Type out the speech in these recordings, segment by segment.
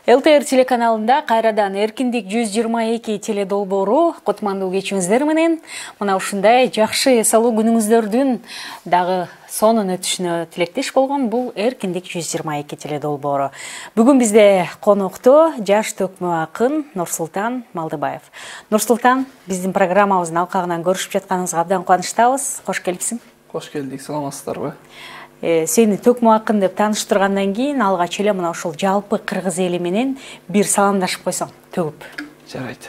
ЛТР телеканалында кайрадан Эркиндик 122 теледолбоору кутмандуу кечиңиздер менен мына ушундай жакшы салуу күнүңүздөрдүн дагы сонун өтүшүнө тилектеш болгон бул Эркиндик 122 теледолбоору. Бүгүн бизде конокто жаш төкмө акын Нурсултан Малдыбаев. Нурсултан, биздин программабыздын алкагынан көрүшүп жатканыңызга абдан кубанычтабыз. Кош келипсиң. Кош келдик, саламатсыздарбы? Сени төкмө акын деп тааныштыргандан кийин алгач эле мына ушул жалпы кыргыз эли менен бир саламдашып койсоң, төгүп. Жарайт.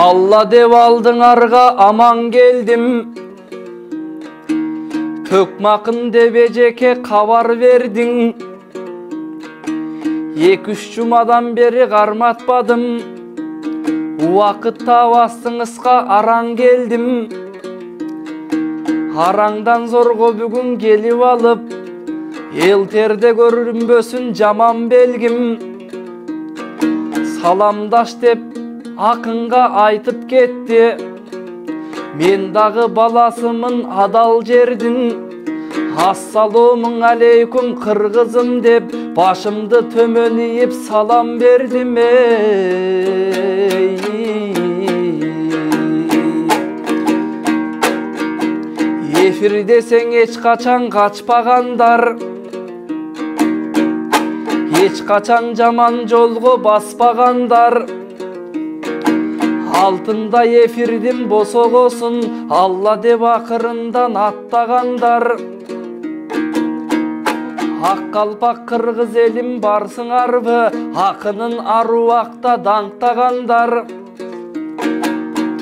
Алла деп алдыңарга аман келдим, төкмө акын деп эжеке кабар бердиң. 2-3 жумадан бери карматпадым, убакыт табастыңызга араң келдим. Араңдан зорго бүгүн келип алып, элтерде көрүнбөсүн жаман белгим. Саламдаш деп акынга айтып кетти, мен дагы баласымын адал жердин. Ассаломун алейкум кыргызым деп башымды төмөн ийип салам бердим. Эфир десең эч качан качпагандар, эч качан жаман жолго баспагандар. Алтында эфирдин босогосун Алла деп акырындан аттагандар. Ак калпак кыргыз элим барсыңарбы, акынын аруакта даңктагандар.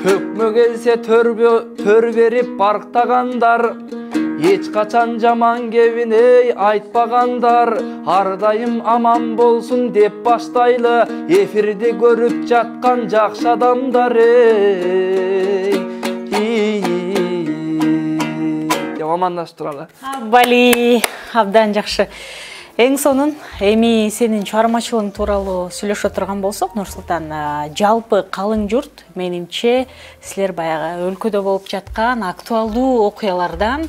Төкмө келсе төр берип барктагандар. Эч качан жаман кебин айтпагандар. Ар дайым аман болсун деп баштайлы, эфирди көрүп жаткан жакшы адамдар. Деп амандаштып туралы. Бали, абдан жакшы. Эң сонун эми сенин чыгармачылыгың тууралуу сүйлөшө турган болсок, Нурсултан, жалпы калың журт менимче силер баягы өлкөдө болуп жаткан актуалдуу окуялардан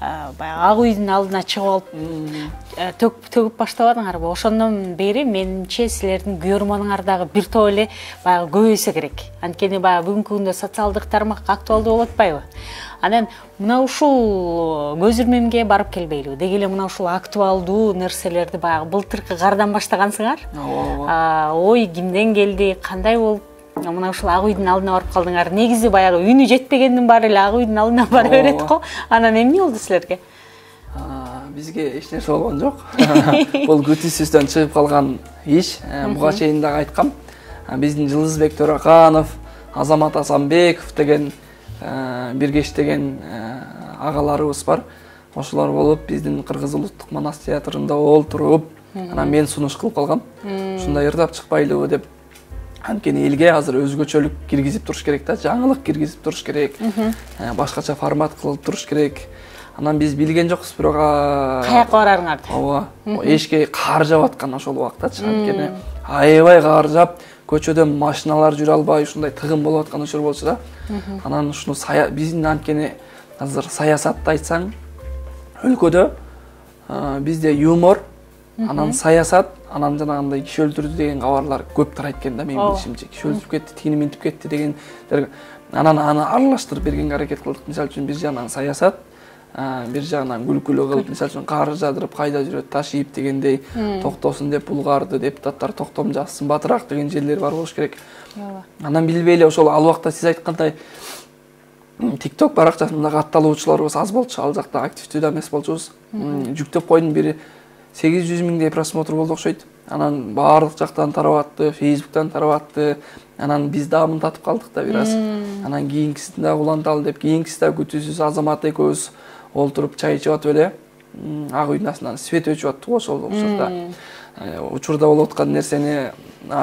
баягы ак үйдүн алдына чыгып алып төгүп баштабадыңарбы? Ошондон бери менимче силердин көрмөнүңөр дагы бир топ эле баягы көбөйсө керек. Анткени баягы бүгүнкү күндө социалдык тармак актуалдуу болуп атпайбы? Анан мына ушул көз ирмемге барып келбейлиби? Деги эле мына ушул актуалдуу нерселерди баягы былтыркы кардан баштагансыңар. Ой кимден келди, кандай болуп мына ушул ак үйдүн алдына барып калдыңар? Негизи баягы үнү жетпегендин баары эле ак үйдүн алдына бара берет го. Анан эмне болду силерге? Бизге эч нерсе болгон жок. Бул күтүүсүздөн чыгып калган иш. Буга чейин дагы айткам. Биздин Жылызбек Төрөканов, Азамат Асанбеков деген бирге иштеген агаларыбыз бар. Ошолор болуп биздин Кыргыз улуттук манас театрында олтуруп, анан мен сунуш кылып калгам. Ушундай ырдап чыкпайлыбы деп. Анткени элге азыр өзгөчөлүк киргизип туруш керек да, жаңылык киргизип туруш керек. Башкача формат кылып туруш керек. Анан биз билген жокпуз, бирок каяка барарыңарды. Ооба. Эшикке кар жаап аткан ошол убактачы. Анткени аябай кар жаап, көчөдө машиналар жүрө албай ушундай тыгын болуп аткан учур болчу да. Анан ушуну биздин анткени азыр саясатты айтсаң, өлкөдө бизде юмор, анан саясат, анан жанагындай киши өлтүрдү деген кабарлар көп тарайт экен да, менин билишимче. Киши өлтүрүп кетти, тигини минтип кетти деген. Анан аны аралаштырып бергенге аракет кылдык. Мисалы үчүн бир жагынан саясат, бир жагынан күлкүлүү кылып, мисалы үчүн кар жадырып, кайда жүрөт, ташыйып дегендей, токтосун деп булгарды, депутаттар токтом жазсын, батыраак деген жерлер бар болуш керек. Анан билбей эле ошол ал убакта сиз айткандай TikTok баракчасындагы атталуучуларыбыз аз болчу, ал жакта активдүү да эмес болчубуз. Жүктөп койдум, бири 800 миңдей просмотр болду окшойт. Анан баардык жактан тарап атты, Facebook'тан тарап атты. Анан биз дагы мынтатып калдык да бир аз. Анан кийинкисин дагы уланталы деп, кийинкиси дагы күтүүсүз Азамат экөөбүз олтуруп чай ичип атып эле ак үйдүн астынан свет өчүп аттык ошол учурда. Учурда болуп аткан нерсени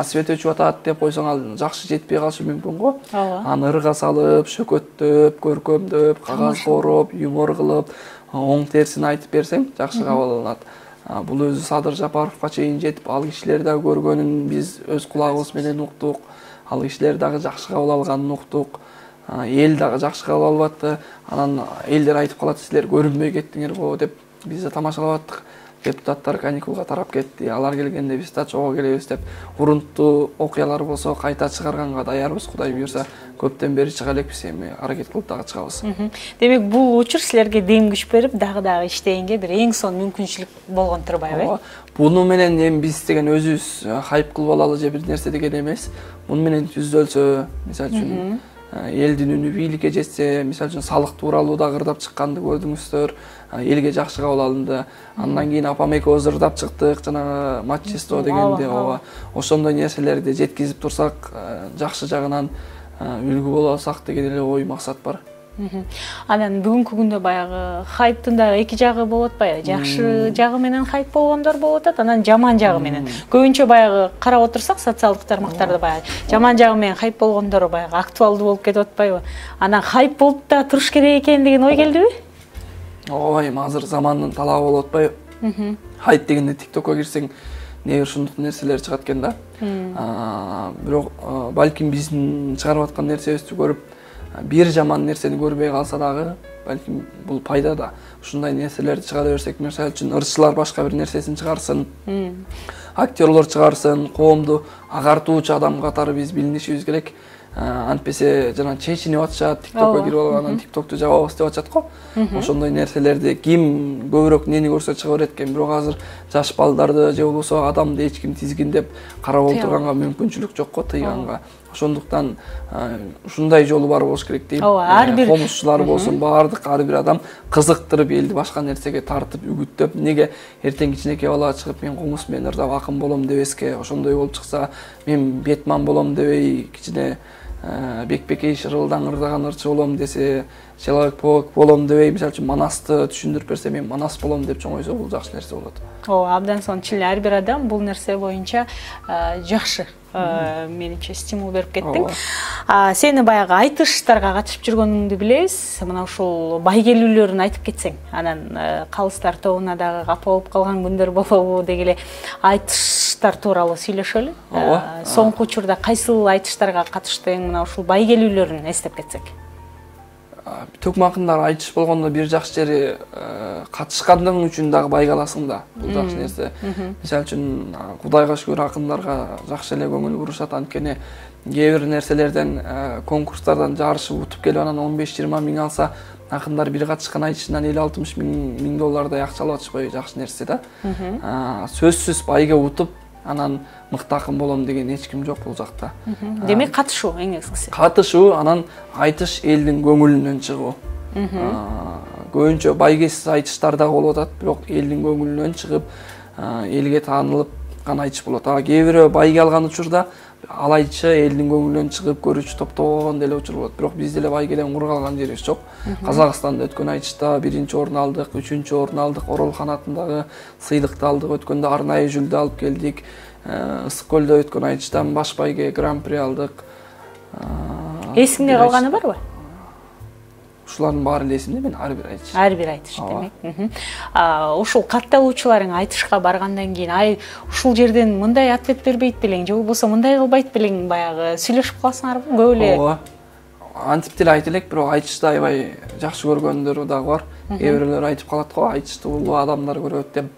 свет өчүп атат деп койсоң ал жакшы жетпей калышы мүмкүн го. Аны ырга салып, шөкөттөп, көркөмдөп, кагаз короп, юмор кылып, оң терсин айтып берсең жакшы кабыл алынат. Бул өзү Садыр Жапаровго чейин жетип, ал кишилер дагы көргөнүн биз өз кулагыбыз менен уктук. Ал кишилер дагы жакшы кабыл алганын уктук. Эл дагы жакшы кабыл алып атты. Анан элдер айтып калат, силер көрүнбөй кеттиңер го деп биз да тамашалап аттык. Депутаттар каникулга тарап кетти. Алар келгенде биз да чогуу келебиз деп урунттуу окуялар болсо кайта чыгарганга даярбыз. Кудай буйрса, көптөн бери чыга элекпиз, эми аракет кылып дагы чыгабыз. Демек бул учур силерге дем күч берип, дагы иштегенге бир эң сонун мүмкүнчүлүк болгон турбайбы? Буну менен эми биз деген өзүбүз хайп кылып алалы же бир нерсе деген эмес. Муну менен түздөлсө, мисалы үчүн элдин үнү бийликке жетсе, мисалы үчүн салык тууралуу да кырдап чыкканды көрдүңүздөр. Элге жакшы кабыл алынды. Андан кийин апам экөөбүз ырдап чыктык, жанагы матчесто дегенде, ошондой нерселерди жеткизип турсак, жакшы жагынан үлгү боло алсак деген эле ой максат бар. Анан бүгүнкү күндө баягы хайптын да эки жагы болот атпайбы? Жакшы жагы менен хайп болгондор болот атат, анан жаман жагы менен. Көбүнчө баягы карап отурсак, социалдык тармактарда баягы жаман жагы менен хайп болгондор баягы актуалдуу болуп кетип атпайбы? Анан хайп болуп да туруш керек экен деген ой келдиби? Ой, азыр замандын талабы болуп атпайбы? Хайп дегенде TikTokко кирсең, не ушундук нерселер чыгат экен да. Бирок балким биздин чыгарып аткан нерсебизди көрүп, бир жаман нерсени көрбөй калса дагы, балким бул пайда да. Ушундай нерселерди чыгара берсек, мисалы үчүн ырчылар башка бир нерсесин чыгарсын, актерлор чыгарсын, коомду агартуучу адам катары биз билинишибиз керек. Антпесе жана чечинип атышат, TikTokко кирип алып, анан TikTokду жабабыз деп атышат го. Ошондой нерселерди ким көбүрөөк нени көрсө чыга берет экен. Бирок азыр жаш балдарды же болбосо адамды эч ким тизгин деп карап отурганга мүмкүнчүлүк жок го, тыйганга. Ошондуктан ушундай жолу бар болуш керек дейм. Комузчулар болсун, баардык ар бир адам кызыктырып, элди башка нерсеге тартып, үгүттөп, неге эртең кичинекей бала чыгып, мен комуз менен ырдап акын болом дебеске, ошондой болуп чыкса, мен Бетман болом дебей, кичине бекбекей шырылдаң ырдаган ырчы болом десе, Человек-паук болом дебей, мисалы үчүн Манасты түшүндүрүп берсе, мен Манас болом деп чоңойсо, бул жакшы нерсе болот. Абдан сонун, чын ар бир адам бул нерсе боюнча жакшы, менимче стимул берип кеттиң. Сени баягы айтыштарга катышып жүргөнүңдү билебиз. Мына ушул байгелүүлөрүн айтып кетсең, анан калыстар тобуна дагы капа болуп калган күндөр болобу деги эле айтыштар тууралуу сүйлөшөлү. Соңку учурда кайсыл айтыштарга катыштың, мына ушул байгелүүлөрүн эстеп кетсек? Төкмакындар айтыш болгондо бир жакшы жери катышкандыгың үчүн дагы байгаласың да. Бул жакшы нерсе. Мисалы үчүн Кудайга шүгүр акындарга жакшы эле көңүл бурушат, анткени кээ бир нерселерден конкурстардан жарышып утуп келип анан 15-20 миң алса, акындар бир катышкан айтышынан 50-60 миң доллардай акча алып атышпайбы, жакшы нерсе да. Сөзсүз байга утуп, анан мыкты акын болом деген эч ким жок бул жакта. Демек катышуу эң негизгиси. Катышуу, анан айтыш элдин көңүлүнөн чыгуу. Көбүнчө байгесиз айтыштар да болуп атат, бирок элдин көңүлүнөн чыгып, элге таанылып гана айтыш болот. Кээ бирөө байге алган учурда ал айтышы элдин көңүлүнөн чыгып, көрүүчү топтогон деле учур болот. Бирок биз деле байгеден кур калган жерибиз жок. Казакстанда өткөн айтышта 1-чи орун алдык, 3-чү орун алдык, Орол канатындагы сыйлыкты алдык, өткөндө арнайы жүлдө алып келдик. Ысык көлдө өткөн айтыштан баш байге гран-при алдык. Эсиңде калганы барбы? Ушулардын баары эле эсимде, мен ар бир айтыш. Ар бир айтыш демек. Ушул катталуучуларың айтышка баргандан кийин, ай, ушул жерден мындай ответ бербейт белең, же болбосо мындай кылбайт белең, баягы сүйлөшүп каласыңарбы? Көп эле. Антип деле айта элек, бирок айтышты аябай жакшы көргөндөр дагы бар. Кээ бирлер айтып калат го, айтышты улуу адамдар көрөт деп.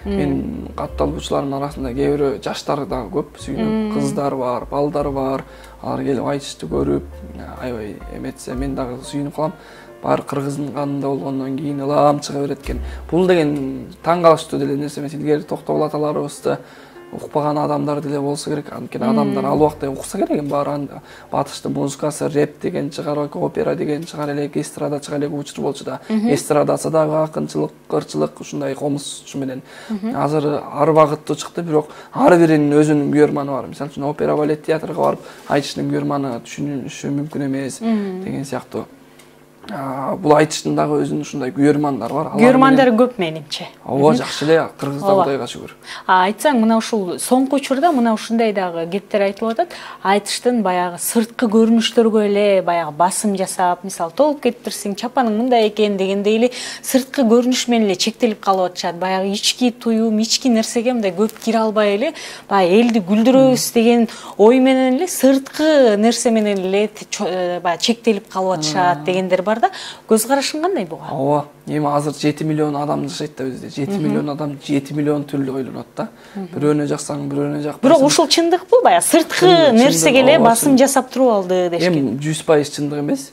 Мен катталуучулардын арасында кээ бирөө жаштар дагы көп, сүйүнүп, кыздар бар, балдар бар. Алар келип айтышты көрүп, аябай эметсе, мен дагы сүйүнүп калам. Бар кыргыздын канында болгондон кийин ылам чыга берет экен. Бул деген таң калыштуу деле нерсе эмес. Илгери токтогул аталарыбызды укпаган адамдар деле болсо керек. Анткени адамдар ал убакта укса керек экен. Баары батыштын музыкасы, рэп деген чыгар элек, опера деген чыгар элек, эстрада чыга элек учур болчу да. Эстрадасы дагы акынчылык, кырчылык ушундай комузчу менен. Азыр ар багыттуу чыкты, бирок ар биринин өзүнүн күйөрманы бар. Мисалы үчүн опера, балет театрга барып, айтыштын күйөрманы түшүнүшү мүмкүн эмес деген сыяктуу. бул айтыштын дагы өзүнүн ушундай күйөрмандары бар. Күйөрмандары көп менимче. Ооба, жакшы эле, Кыргызда Кудайга шүгүр. Айтсаң, мына ушул соңку учурда мына ушундай дагы кептер айтылып атат. Айтыштын баягы сырткы көрүнүштөргө эле баягы басым жасап, мисалы толуп кетиптирсиң, чапаның мындай экен дегендей эле сырткы көрүнүш менен эле чектелип калып атышат. Баягы ички туюм, ички нерсеге мындай көп кире албай эле, баягы элди күлдүрөбүз деген ой менен эле сырткы нерсе менен эле баягы чектелип калып атышат дегендер бар да. Көз карашың кандай буга? Ооба, эми азыр 7 миллион адам жашайт да бизде. 7 миллион адам 7 миллион түрлүү ойлонот да. Бирөөнө жаксаң, бирөөнө жакпайсың. Бирок ушул чындыкпы? Баягы сырткы нерсеге эле басым жасап туруп алды дешкен. Эми 100% чындык эмес.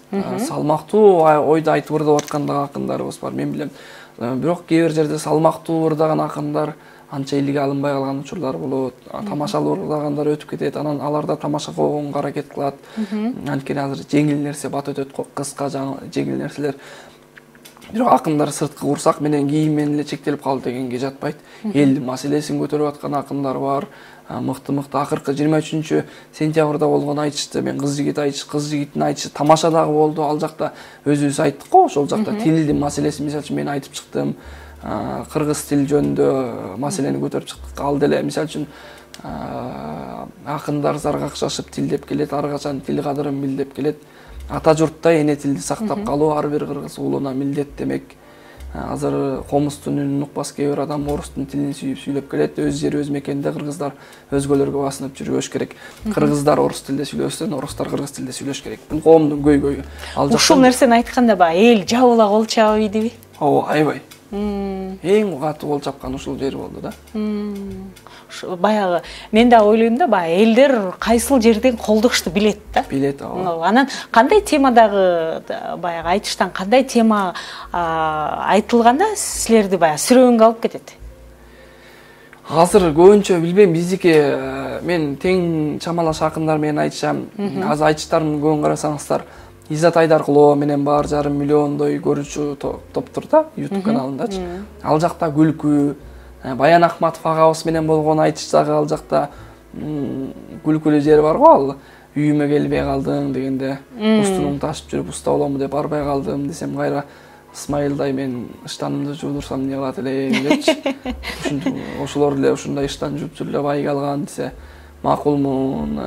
Салмактуу ойду айтып ырдап аткан да акындарыбыз бар, мен билем. Бирок кээ бир жерде салмактуу ырдаган акындар анча элге алынбай калган учурлар болот. Тамашалуу ырдагандар өтүп кетет, анан аларда тамаша койгонго аракет кылат. Анткени азыр жеңил нерсе бат өтөт, кыска жеңил нерселер. Бирок акындар сырткы курсак менен кийим менен эле чектелип калды дегенге жатпайт. Элдин маселесин көтөрүп аткан акындар бар. Мыкты акыркы 23 сентябрда болгон айтышты мен кыз жигиттин айтышы тамаша дагы болду. Ал жакта өзүбүз айттык го, ошол жакта тилдин маселеси мисалы үчүн мен айтып чыктым. Кыргыз тил жөнүндө маселени көтөрүп чыктык. Ал деле мисалы үчүн акындар заргакшашып тил деп келет, ар качан тил кадырын бил деп келет. Ата журтта эне тилди сактап калуу ар бир кыргыз уулуна милдет демек. Азыр комустун үнүн укпас кээ бир адам орустун тилин сүйүп сүйлөп келет. Өз жери өз мекенде кыргыздар өзгөлөргө басынып жүрбөш керек. Кыргыздар орус тилде сүйлөсүн, орустар кыргыз тилде сүйлөш керек. Бул коомдун көйгөйү. Ушул нерсени айтканда баягы эл жабыла кол чаап ийдиби? Ооба, аябай. Эң катуу кол чапкан ушул жер болду да. Баягы мен да ойлойм да, баягы элдер кайсыл жерден колдошду билет да. Билет, ооба. Анан кандай темадагы баягы айтыштан кандай тема айтылганда силерди баягы сүрөөнгө алып кетет? Азыр көбүнчө билбейм, биздики мен тең чамалаш акындар менен айтышам. Азыр айтыштарын көбүн карасаңыздар, Изатай аркылуу менен бар 1,5 миллиондой көрүүчү топтур да, YouTube каналындачы. Ал жакта күлкү, Баян Ахматов агабыз менен болгон айтыш дагы ал жакта күлкүлүү жери бар го, ал үйүмө келбей калдым дегенде, устунум ташып жүрүп уста болому деп барбай калдым десем, кайра Исмайылдай мен ыштанымды жуудурсам эмне кылат элем депчи. Ошолор эле ушундай ыштан жууп жүрүп эле бай калган десе, макулмун,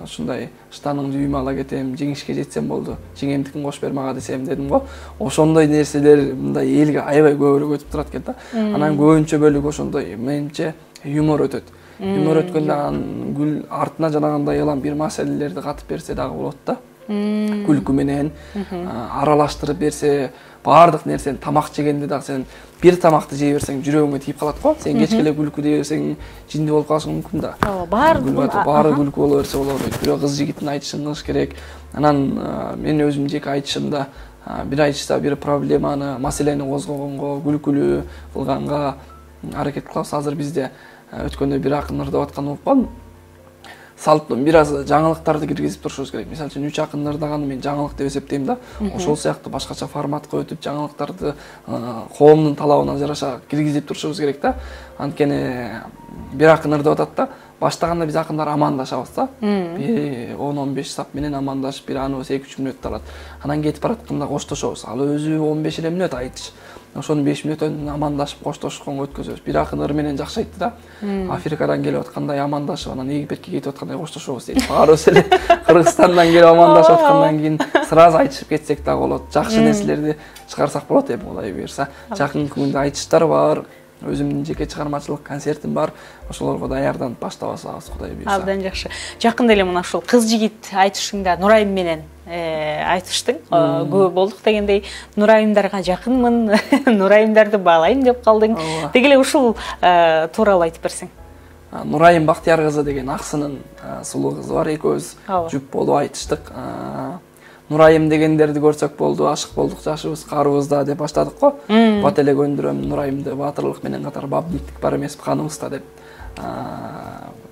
ушундай ыштаныңды үйүмө ала кетем, жеңишке жетсем болду, жеңемдикин кош бер мага десем дедим го. Ошондой нерселер мындай элге аябай көбүрөөк өтүп турат экен да. Анан көбүнчө бөлүгү ошондой менимче юмор өтөт. Юмор өткөндө анан гүл артына жанагандай элам бир маселелерди катып берсе дагы болот да. Күлкү менен аралаштырып берсе, баардык нерсени тамак жегенде дагы сен бир тамакты жей берсең жүрөгүңө тийип калат го. Сен кечкеле күлкү дей берсең жинди болуп калышың мүмкүн да. Баары күлкү боло берсе болот. Бирок кыз жигиттин айтышын кылыш керек. Анан мен өзүм жеке айтышымда бир айтышта бир проблеманы, маселени козгогонго, күлкүлүү кылганга аракет кылабыз. Азыр бизде өткөндө бир акын ырдап атканын угуп калдым. Бир аз жаңылыктарды киргизип турушубуз керек. Мисалы үчүн 3 акын ырдаганы мен жаңылык деп эсептейм да. Ошол сыяктуу башкача форматка өтүп жаңылыктарды коомдун талабына жараша киргизип турушубуз керек да. Анткени бир акын ырдап атат да, баштаганда биз акындар амандашабыз да. 10-15 сап менен амандашып, бир аныбыз 2-3 мүнөттө алат. Анан кетип баратканда коштошобуз. Ал өзү 15 эле мүнөт айтыш. Ошону 5 мүнөттөн амандашып коштошконго өткөзөбүз. Бир акын ыр менен жакшы айтты да. Африкадан келип аткандай амандашып, анан Египетке кетип аткандай коштошобуз дейт. Баарыбыз эле Кыргызстандан келип амандашып аткандан кийин сразу айтышып кетсек дагы болот. Жакшы нерселерди чыгарсак болот эми Кудай буйрса. Жакынкы күндө айтыштар бар. Өзүмдүн жеке чыгармачылык концертим бар. Ошолорго даярданып баштабасабыз Кудай буйрса. Абдан жакшы. Жакында эле мына ушул кыз жигит айтышыңда Нурайым менен айтыштың. Көп болдук дегендей, Нурайымдарга жакынмын, Нурайымдарды баалайм деп калдың. Деги эле ушул тууралуу айтып берсең. Нурайым Бактияр кызы деген аксынын сулуу кызы бар, экөөбүз жүп болуп айтыштык. Нурайым дегендерди көрсөк болду, ашык болдук, жашыбыз, карыбызда деп баштадык го. Бат эле көндүрөм Нурайымды, баатырлык менен катар бабниктик бар эмеспи каныбызда деп.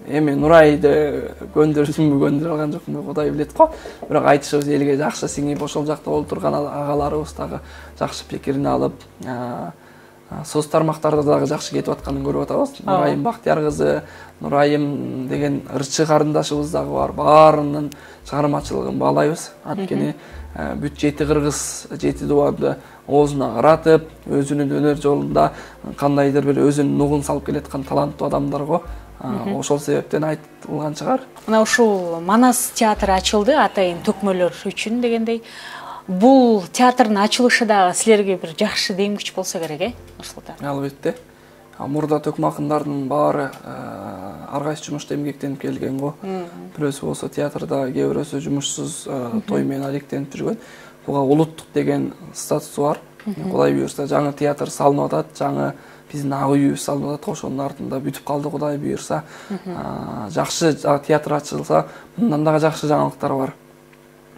Эми Нурайды көндүрсүмбү, көндүрө алган жокмун, Кудай билет го. Бирок айтышыбыз элге жакшы сиңип, ошол жакта отурган агаларыбыз дагы жакшы пикирин алып, соц тармактарда дагы жакшы кетип атканын көрүп атабыз. Нурайым Бактияр кызы, Нурайым деген ырчы карындашыбыз дагы бар. Баарынын чыгармачылыгын баалайбыз. Анткени бүт 7 кыргыз 7 дубанды оозуна каратып, өзүнүн өнөр жолунда кандайдыр бир өзүнүн нугун салып келаткан таланттуу адамдар го. Ошол себептен айтылган чыгар. Мына ушул Манас театры ачылды, атайын төкмөлөр үчүн дегендей. Бул театрдын ачылышы дагы силерге бир жакшы дем күч болсо керек, Нурсултан. Албетте. Мурда төкмө акындардын баары ар кайсы жумушта эмгектенип келген го. Бирөөсү болсо театрда, кээ бирөөсү жумушсуз той менен алектенип жүргөн. Буга улуттук деген статусу бар. Кудай буйрса жаңы театр салынып атат, жаңы биздин ак үйүбүз салынып атат. Ошонун артында бүтүп калды, Кудай буйрса. Жакшы театр ачылса, мындан дагы жакшы жаңылыктар бар.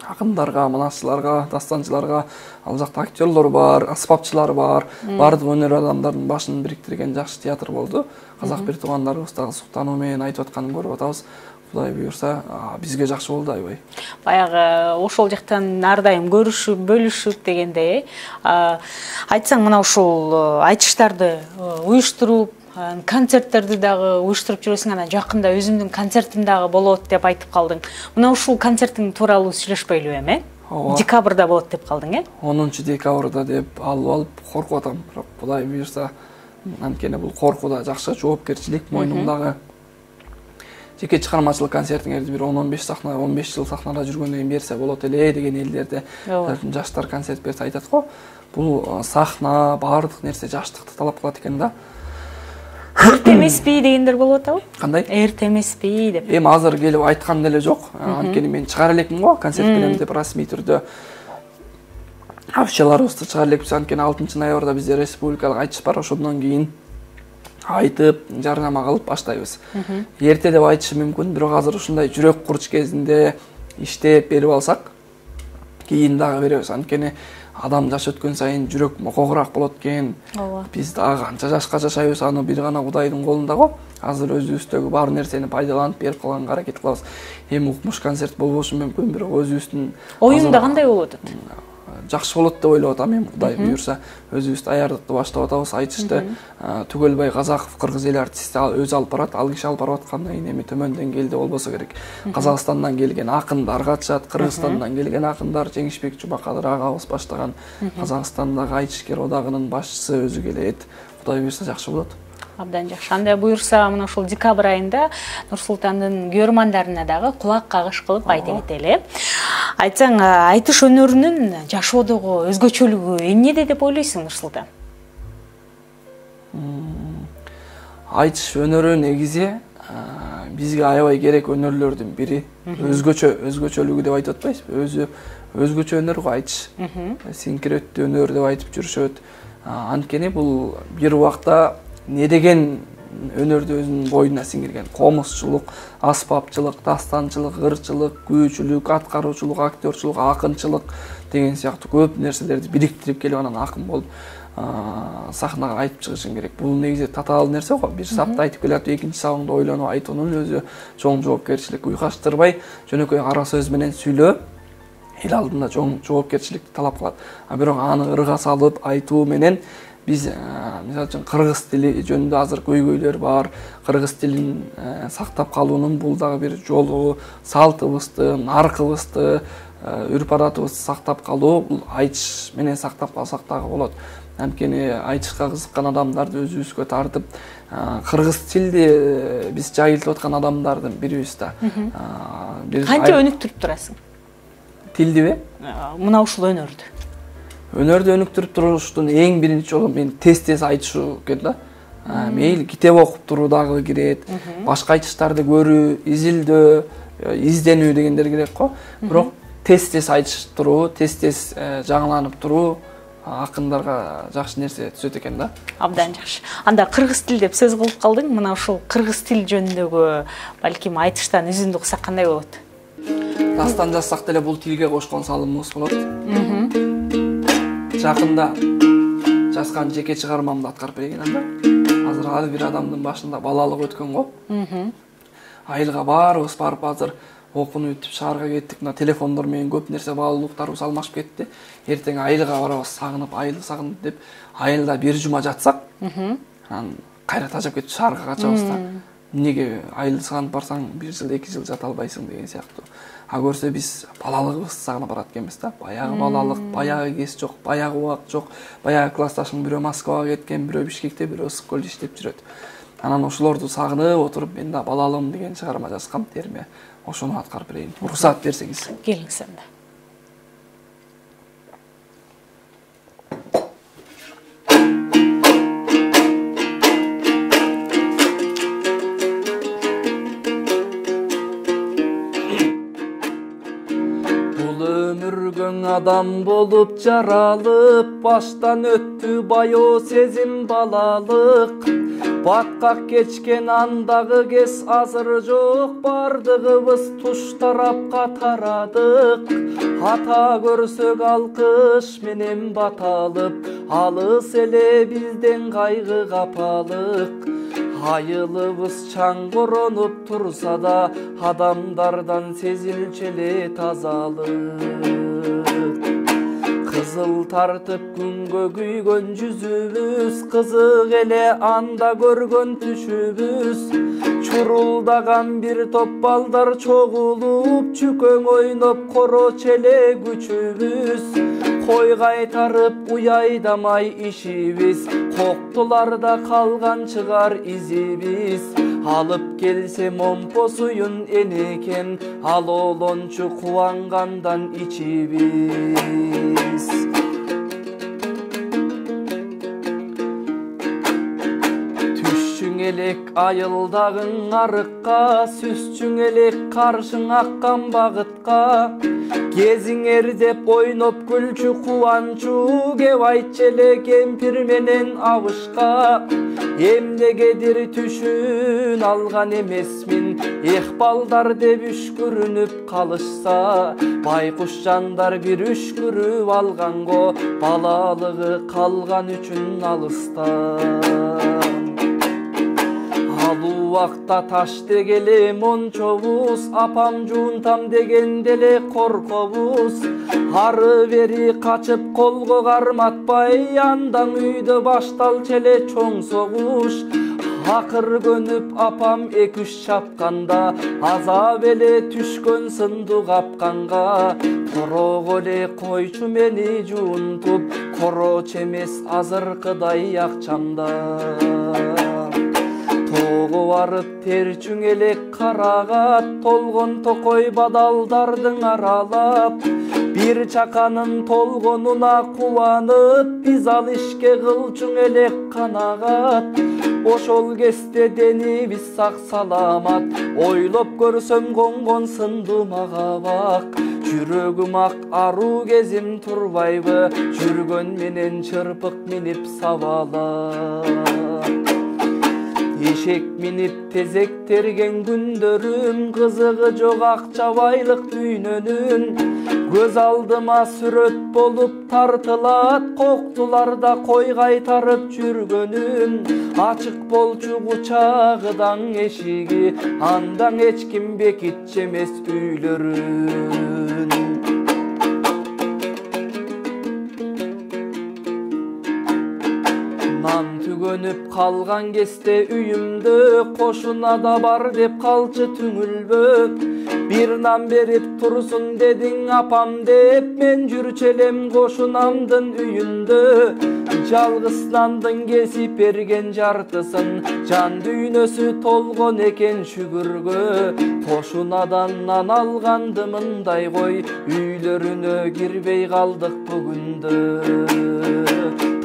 Акындарга, манасчыларга, дастанчыларга, ал жакта актерлор бар, аспапчылар бар, бардык өнөр адамдардын башын бириктирген жакшы театр болду. Казак бир туугандарыбыз дагы суктануу менен айтып атканын көрүп атабыз. Кудай буйрса, бизге жакшы болду аябай. Баягы ошол жактан ар дайым көрүшүп, бөлүшүп дегендей, айтсаң мына ушул айтыштарды уюштуруп, концерттерди дагы уюштуруп жүрөсүң, анан жакында өзүмдүн концертим дагы болот деп айтып калдың. Мына ушул концертиң тууралуу сүйлөшпөйлүбү эми? Декабрда болот деп калдың, 10 декабрда деп алып коркуп атам. Бирок Кудай буйрса, анткени бул коркуу да жакшы, жоопкерчилик мойнумдагы. Жеке чыгармачылык концертиңерди бир 10-15 сахна, 15 жыл сахнада жүргөндөн кийин берсе болот эле деген элдерде жаштар концерт берсе айтат го. Бул сахна, баардык нерсе жаштыкты талап кылат экен да. Эрте эмеспи дегендер болуп атабы? Кандай? Эрте эмеспи деп. Эми азыр келип айткан деле жок. Анткени мен чыгара элекмин го, концерт берем деп расмий түрдө афишаларыбызды чыгара элекпиз. Анткени 6 ноябрда бизде республикалык айтыш бар, ошондон кийин айтып, жарнама кылып баштайбыз. Эрте деп айтышы мүмкүн, бирок азыр ушундай жүрөк курч кезинде иштеп берип алсак, кийин дагы беребиз. Анткени адам жаш өткөн сайын жүрөк мокогураак болот экен. Биз дагы канча жашка жашайбыз, аны бир гана Кудайдын колунда го. Азыр өзүбүздөгү бар нерсени пайдаланып берип калганга аракет кылабыз. Эми укмуш концерт болбошу мүмкүн, бирок өзүбүздүн оюңда кандай болуп атат? Жакшы болот деп ойлоп атам эми, Кудай буйрса. Өзүбүз даярдыкты баштап атабыз. Айтышты Түгөлбай Казаков, кыргыз эл артисти өзү алып барат, ал киши алып барып аткандан кийин эми төмөндөн келди болбосо керек. Казакстандан келген акындар катышат, Кыргызстандан келген акындар, Жеңишбек Жумакадыр агабыз баштаган Казакстандагы айтышкер одагынын башчысы өзү келет. Кудай буйрса жакшы болот. Абдан жакшы. Анда буйрса, мына ушул декабрь айында Нурсултандын көрмандарына дагы кулак кагыш кылып айта кетели. Айтсаң, айтыш өнөрүнүн жашоодогу өзгөчөлүгү эмнеде деп ойлойсуң, Нурсултан? Айтыш өнөрү негизи бизге аябай керек өнөрлөрдүн бири. Өзгөчөлүгү деп айтып атпайсызбы? Өзгөчө өнөр го айтыш. Синкиреттүү өнөр деп айтып жүрүшөт. Анткени бул бир убакта не деген өнөрдү өзүнүн боюна сиңирген. Комузчулук, аспапчылык, дастанчылык, ырчылык, күүчүлүк, аткаруучулук, актёрчулук, акынчылык деген сыяктуу көп нерселерди бириктирип келип анан акын болуп сахнага айтып чыгышың керек. Бул негизи татаал нерсе го. Бир сапты айтып келатып, экинчи сабыңды ойлонуп айтуунун өзү чоң жоопкерчилик. Уйкаштырбай, жөнөкөй кара сөз менен сүйлөө эл алдында чоң жоопкерчиликти талап кылат. Бирок аны ырга салып айтуу менен биз мисалы үчүн кыргыз тили жөнүндө азыр көйгөйлөр бар. Кыргыз тилин сактап калуунун бул дагы бир жолу, салтыбызды, наркыбызды, үрп-адатыбызды сактап калуу, бул айтыш менен сактап калсак дагы болот. Анткени айтышка кызыккан адамдарды өзүбүзгө тартып, кыргыз тилди биз жайылтып аткан адамдардын бирибиз да. Канча өнүктүрүп турасың? Тилдиби? Мына ушул өнөрдү. Өнөрдү өнүктүрүп туруштун эң биринчи жолу мен тез айтышуу экен да. Мейли китеп окуп туруу дагы кирет, башка айтыштарды көрүү, изилдөө, изденүү дегендер керек го. Бирок тез айтыш туруу, тез жаңыланып туруу акындарга жакшы нерсе түзөт экен да. Абдан жакшы. Анда кыргыз тил деп сөз кылып калдың. Мына ушул кыргыз тил жөнүндөгү балким айтыштан үзүндү кылсак кандай болот? Дастан жазсак деле бул тилге кошкон салымыбыз болот. Жакында жазган жеке чыгармамды аткарып берген анда. Азыр ар бир адамдын башында балалык өткөн го. Айылга баарыбыз барып азыр окууну бүтүп шаарга кеттик. Мына телефондор менен көп нерсе баалуулуктарыбыз алмашып кетти. Эртең айылга барабыз, сагынып, айылды сагынып деп, айылда бир жума жатсак, анан кайра тажап кетип шаарга качабыз да. Эмнеге айылды сагынып барсаң, 1 жыл, 2 жыл жата албайсың деген сыяктуу. А көрсө биз балалыгыбызды сагынып барат экенбиз да. Баягы балалык, баягы кез жок, баягы убакыт жок. Баягы классташым бирөө Москвага кеткен, бирөө Бишкекте, бирөө Ысык-Көлдө иштеп жүрөт. Анан ошолорду сагынып отуруп, мен да балалыгым деген чыгарма жазгам терме. Ошону аткарып берейин. Уруксат берсеңиз. Келиңиз анда. Өмүргөң адам болуп жаралып, баштан өттү байоо сезим балалык. Баткак кечкен андагы кез азыр жок, бардыгыбыз туш тарапка тарадык. Ата көрсөк алкыш менен баталып, алыс эле бизден кайгы капалык. Айылыбыз чаң коронуп турса да, адамдардан сезилчү эле тазалык. Кызыл тартып күнгө күйгөн жүзүбүз, кызык эле анда көргөн түшүбүз. Чурулдаган бир топ балдар чогулуп, чүкөң ойноп короч эле күчүбүз. Кой кайтарып уяйдамай ишибиз, коктуларда калган чыгар изибиз. Алып келсем омпо суюн энекем, ал олончу кубангандан ичибиз. Түшчүң элек айылдагың арыкка, сүзчүң элек каршың аккан багытка. Кезиңер деп ойноп күлчү кубанчу, кеп айтчы эле кемпир менен абышка. Эмнегедир түшүн алган эмесмин, эх балдар деп үшкүрүнүп калышса. Байкуш жандар бир үшкүрүп алганго, балалыгы калган үчүн алыста. Ал убакта таш дегеле мончобуз, апам жуунтам дегенде эле коркобуз. Ары бери качып колго карматпай, андан үйдө башталчу эле чоң согуш. Акыр көнүп апам 2-3 чапканда, азап эле түшкөн сынду капканга. Корого эле койчу мени жуунтуп, короч эмес азыркыдай акчамда. Тоого барып терчүң элек карагат, толгон токой бадалдардын аралап. Бир чаканын толгонуна кубанып, биз ал ишке кылчуң элек канагат. Ошол кезде денибиз сак саламат, ойлоп көрсөм коңгон сынду мага бак. Жүрөгүм ак аруу кезим турбайбы, жүргөн менен чырпык минип сабалап. Эшек минип тезек терген күндөрүм, кызыгы жок акча байлык дүйнөнүн. Көз алдыма сүрөт болуп тартылат, коктуларда кой кайтарып жүргөнүм. Ачык болчу кучагыдан эшиги, андан эч ким бекитчү эмес үйлөрүн. Нан түгөнүп калган кезде үйүмдө, кошунада бар деп калчы түңүлбөп. Бир нан берип турсун дедиң апам деп, мен жүрчү элем кошунамдын үйүндө. Жалгыз нандын кесип берген жартысын, жан дүйнөсү толгон экен шүгүргө. Кошунадан нан алганды мындай кой, үйлөрүнө кирбей калдык бүгүндө.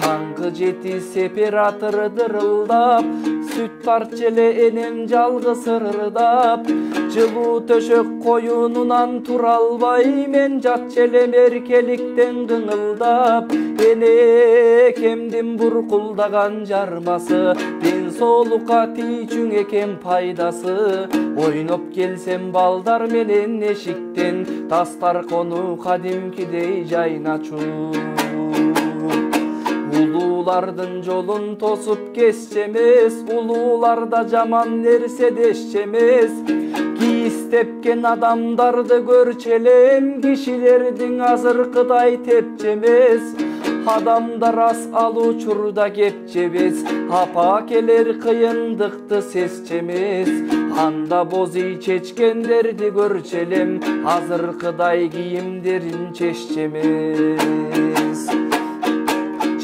Таңкы жети сепаратор дырылдап, сүт тартчы эле энем жалгыз ырырдап. Жылуу төшөк коюнунан тура албай, мен жатчы элем эркеликтен кыңылдап. Энекемдин буркулдаган жармасы, ден соолукка тийчүң экен пайдасы. Ойноп келсем балдар менен эшиктен, тастар кону кадимкидей жайначу. Улуулардын жолун тосуп кесче эмес, улууларда жаман нерсе дешче эмес. Кийис тепкен адамдарды көрчелем, кишилердин азыркыдай тепчемес. Адамдар ас алуучурда кепчебес, апа келер кыйындыкты сесчемес. Анда боз үй чечкендерди көрчелем, азыркыдай кийимдерин чеччемес.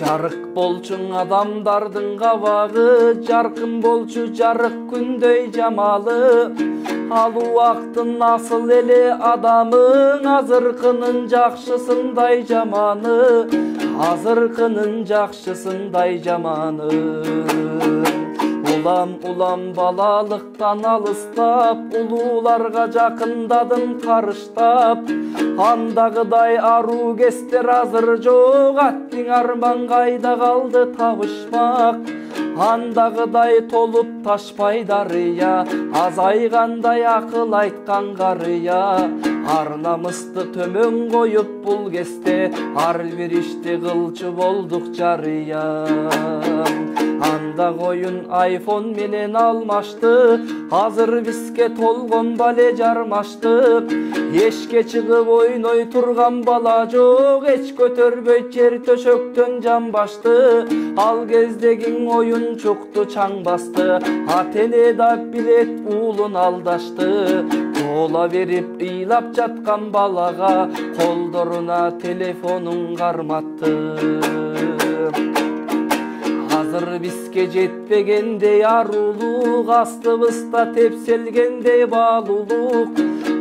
Жарык болчуң адамдардын кабагы, жаркын болчу жарык күндөй жамалы. Ал убактын асыл эле адамың, азыркынын жакшысындай жаманы, азыркынын жакшысындай жаманы. Улам балалыктан алыстап, улууларга жакындадым карыштап. Андагыдай аруу кестер азыр жок, аттиң арман кайда калды табышмак. Андагыдай толуп ташпай дарыя, азайгандай акыл айткан карыя. Ар намысты төмөн коюп бул кесте, ар бир ишти кылчу болдук жарыя. Анда коюн айфон менен алмашты, азыр бизге толгон бале жармашты. Эшке чыгып ойной турган бала жок, эч көтөрбөйт жер төшөктөн жамбашты. Ал кездегиң оюнчукту чаң басты, атене да билет уулун алдашты. Ола берип ыйлап жаткан балага, колдоруна телефонун карматты. Азыр бизге жетпегендей арулук, астыбызда тепселгендей баалуулук.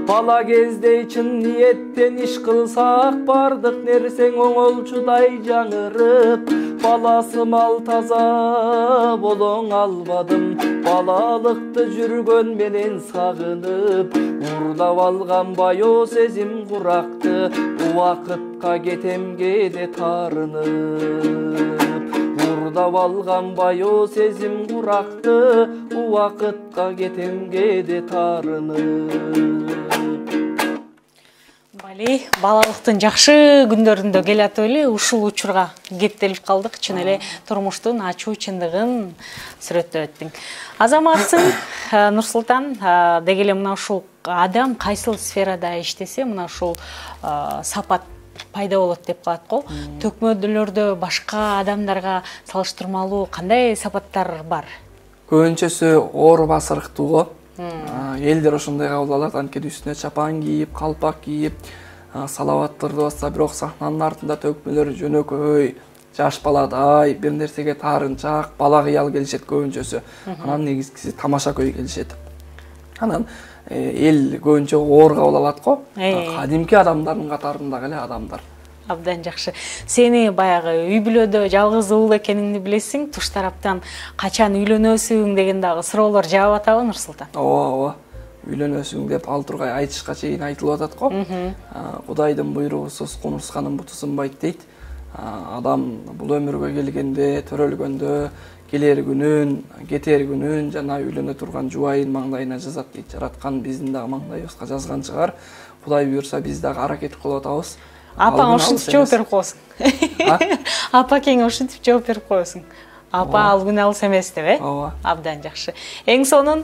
Бала кездей чын ниеттен иш кылсак, бардык нерсең оңолчудай жаңырып. Баласымал таза болоң албадым, балалыкты жүргөн менен сагынып. Уурдап алган байоо сезим куракты, убакытка кетем кээде тарынып. Уурдап алган байоо сезим куракты, убакытка кетем кээде тарынып. Бали, балалыктын жакшы күндөрүндө келатып эле ушул учурга кеттелип калдык. Чын эле турмуштун ачуу чындыгын сүрөттөп өттүң. Азаматсың, Нурсултан, деги эле мына ушул адам кайсыл сферада иштесе, мына ушул сапат пайда болот деп калат го. Төкмөдөлөрдө башка адамдарга салыштырмалуу кандай сапаттар бар? Көбүнчөсү оор басырыктуу го. Элдер ошондой кабыл алат, анткени үстүнө чапан кийип, калпак кийип, салаваттарды басса, бирок сахнанын артында төкмөлөр жөнөкөй, жаш баладай, бир нерсеге таарынчаак, бала кыял келишет көбүнчөсү. Анан негизгиси тамаша көй келишет. Анан эл көбүнчө оор кабыл алат го. Кадимки адамдардын катарындагы эле адамдар. Абдан жакшы. Сени баягы үй бүлөдө жалгыз уул экениңди билесиң, туш тараптан качан үйлөнөсүң деген дагы суроолор жаап атабы Нурсултан? Ооба. Үйлөнөсүң деп ал тургай айтышка чейин айтылып атат го. Кудайдын буйругусуз кумурсканын буту сынбайт дейт. Адам бул өмүргө келгенде, төрөлгөндө, келер күнүн, кетер күнүн жана үйлөнө турган жубайын маңдайына жазат дейт. Жараткан биздин дагы маңдайыбызга жазган чыгар. Кудай буйрса биз дагы аракет кылып атабыз. Апаң ушинтип жооп берип коесуң. Апакең ушинтип жооп берип коесуң. Апа ал күн алыс эмес деп, Ооба. Абдан жакшы. Эң сонун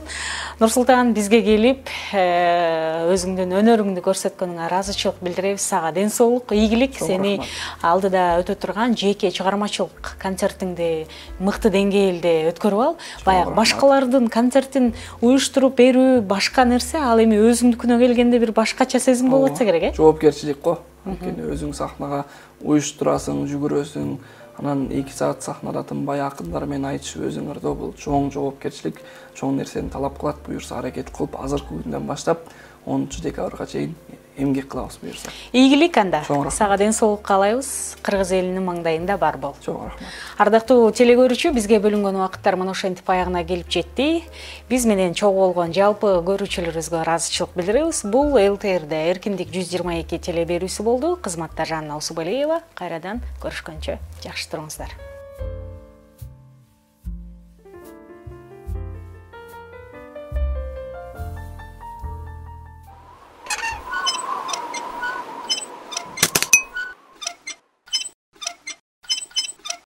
Нурсултан бизге келип, өзүңдүн өнөрүңдү көрсөткөнүңө ыраазычылык билдиребиз. Сага ден соолук, ийгилик. Сени алдыда өтө турган жеке чыгармачылык концертиңди мыкты деңгээлде өткөрүп ал. Баягы башкалардын концертин уюштуруп берүү башка нерсе, ал эми өзүңдүкүнө келгенде бир башкача сезим болуп атса керек, Жоопкерчилик го. Анткени өзүң сахнага уюштурасың, жүгүрөсүң. Анан 2 саат сахнада тынбай акындар менен айтышып өзүңөрдө бул чоң жоопкерчилик, чоң нерсени талап кылат. Буюрса аракет кылып, азыркы күндөн баштап 10 декабрга чейин эмгек кылабыз буюрса. Ийгилик анда. Сага ден соолук каалайбыз. Кыргыз элинин маңдайында бар бол. Чоң рахмат. Ардактуу телегөрүүчү, бизге бөлүнгөн убакыттар мына ошентип аягына келип жетти. Биз менен чогуу болгон жалпы көрүүчүлөрүбүзгө ыраазычылык билдиребиз. Бул ЛТРде Эркиндик 122 телеберүүсү болду. Кызматта Жанна Усубалиева. Кайрадан көрүшкөнчө жакшы туруңуздар.